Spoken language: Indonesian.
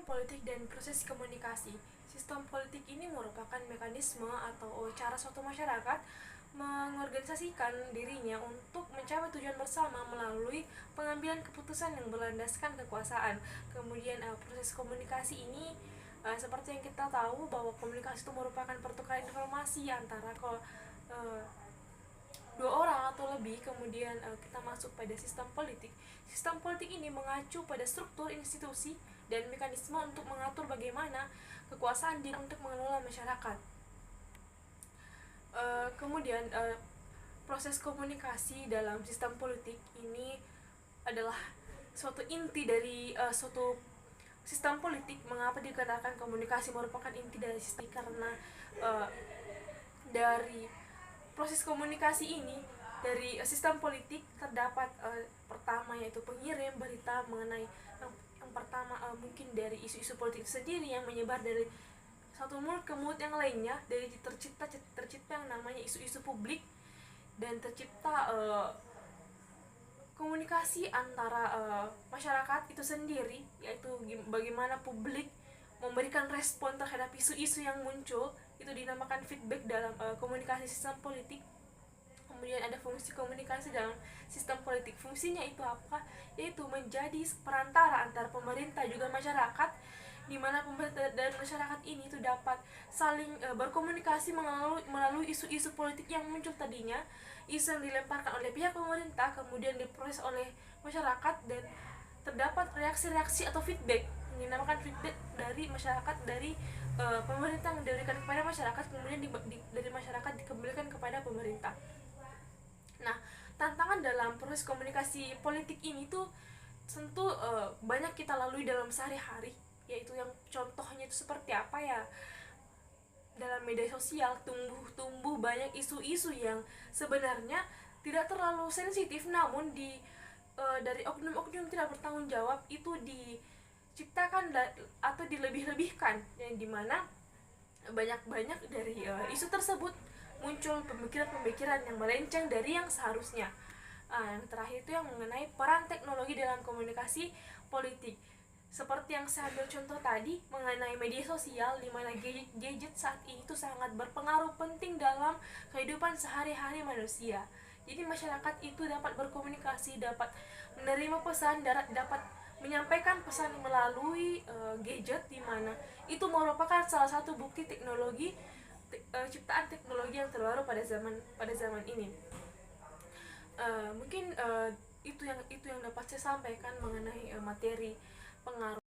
politik dan proses komunikasi. Sistem politik ini merupakan mekanisme atau cara suatu masyarakat mengorganisasikan dirinya untuk mencapai tujuan bersama melalui pengambilan keputusan yang berlandaskan kekuasaan. Kemudian proses komunikasi ini seperti yang kita tahu bahwa komunikasi itu merupakan pertukaran informasi antara dua orang atau lebih. Kemudian kita masuk pada sistem politik. Sistem politik ini mengacu pada struktur institusi dan mekanisme untuk mengatur bagaimana kekuasaan untuk mengelola masyarakat. Kemudian proses komunikasi dalam sistem politik ini adalah suatu inti dari suatu sistem politik. Mengapa dikatakan komunikasi merupakan inti dari sistem? Karena dari proses komunikasi ini, dari sistem politik terdapat pertama yaitu pengirim berita mengenai yang pertama mungkin dari isu-isu politik sendiri yang menyebar dari satu mulut ke mulut yang lainnya, dari tercipta yang namanya isu-isu publik, dan tercipta komunikasi antara masyarakat itu sendiri, yaitu bagaimana publik memberikan respon terhadap isu-isu yang muncul. Itu dinamakan feedback dalam komunikasi sistem politik. Kemudian ada fungsi komunikasi dalam sistem politik. Fungsinya itu apa? Yaitu menjadi perantara antara pemerintah juga masyarakat, di mana pemerintah dan masyarakat ini itu dapat saling berkomunikasi melalui isu-isu politik yang muncul tadinya, isu yang dilemparkan oleh pihak pemerintah kemudian diproses oleh masyarakat, dan terdapat reaksi-reaksi atau feedback yang dinamakan feedback dari masyarakat, dari pemerintah yang diberikan kepada masyarakat, kemudian dari masyarakat dikembalikan kepada pemerintah. Nah, tantangan dalam proses komunikasi politik ini tuh tentu banyak kita lalui dalam sehari-hari, yaitu yang contohnya itu seperti apa ya? Dalam media sosial tumbuh banyak isu-isu yang sebenarnya tidak terlalu sensitif, namun dari oknum-oknum tidak bertanggung jawab itu diciptakan atau dilebih-lebihkan, yang dimana banyak dari isu tersebut muncul pemikiran-pemikiran yang melenceng dari yang seharusnya. Yang terakhir itu yang mengenai peran teknologi dalam komunikasi politik. Seperti yang saya ambil contoh tadi mengenai media sosial, di mana gadget saat ini itu sangat berpengaruh penting dalam kehidupan sehari-hari manusia. Jadi masyarakat itu dapat berkomunikasi, dapat menerima pesan, dapat menyampaikan pesan melalui gadget, di mana itu merupakan salah satu bukti teknologi ciptaan teknologi yang terbaru pada zaman ini. Mungkin itu yang dapat saya sampaikan mengenai materi pengaruh